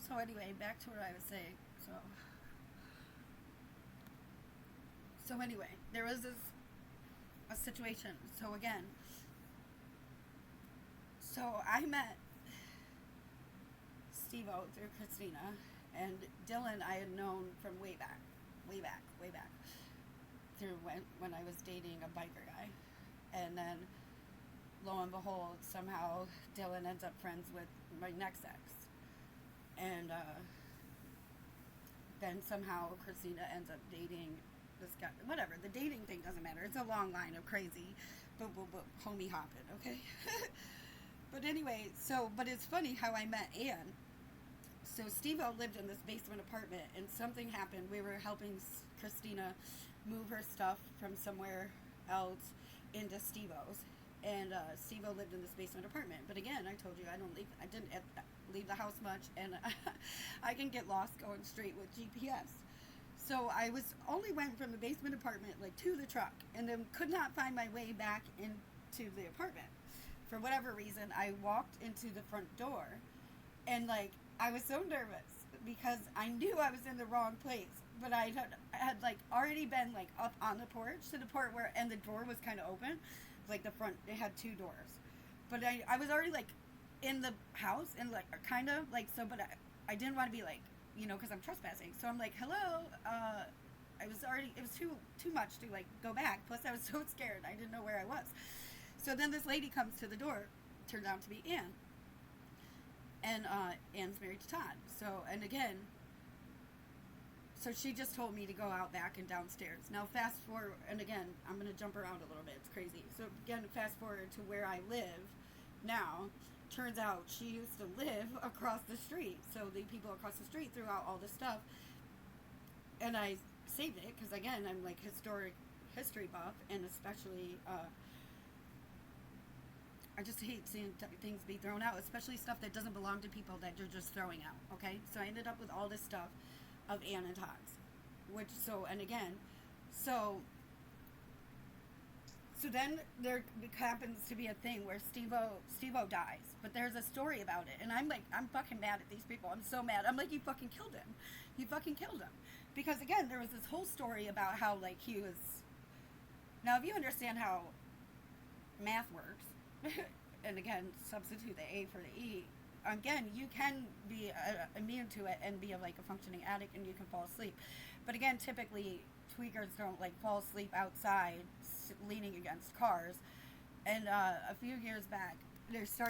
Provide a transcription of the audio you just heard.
So anyway, back to what I was saying. So anyway, there was a situation. So again, so I met Steve-O through Christina, and Dylan I had known from way back, through when I was dating a biker guy, and then lo and behold, somehow Dylan ends up friends with my next ex, and then somehow Christina ends up dating this guy. Whatever, the dating thing doesn't matter. It's a long line of crazy, but homie hopping, okay. But anyway, but it's funny how I met Anne. So Steve-O lived in this basement apartment, and something happened. We were helping Christina move her stuff from somewhere else into Steve-O's, and Steve-O lived in this basement apartment. But again, I told you I didn't leave the house much, and I can get lost going straight with GPS. So I went from the basement apartment like to the truck, and then could not find my way back into the apartment. For whatever reason, I walked into the front door, and like I was so nervous because I knew I was in the wrong place, but I had like already been like up on the porch to the point where, and the door was kind of open, like the front, it had two doors, but I was already like in the house, and like kind of like, so, but I didn't want to be like, because I'm trespassing, so I'm like, hello, it was too much to like go back, plus I was so scared, I didn't know where I was. So then this lady comes to the door, turned out to be Anne. And Anne's married to Todd. So, and again, so she just told me to go out back and downstairs. Now fast forward, and again, I'm going to jump around a little bit, it's crazy. So again, fast forward to where I live now. Turns out she used to live across the street. So the people across the street threw out all this stuff. And I saved it, because again, I'm like history buff, and especially, I just hate seeing things be thrown out, especially stuff that doesn't belong to people that you're just throwing out, okay? So I ended up with all this stuff of Anne and Todd's, so then there happens to be a thing where Steve-O dies, but there's a story about it, and I'm fucking mad at these people. I'm so mad. I'm like, you fucking killed him. You fucking killed him. Because again, there was this whole story about how like he was, now if you understand how math works, and again, substitute the A for the E, again, you can be immune to it and be like a functioning addict, and you can fall asleep. But again, typically tweakers don't like fall asleep outside leaning against cars. And a few years back, there started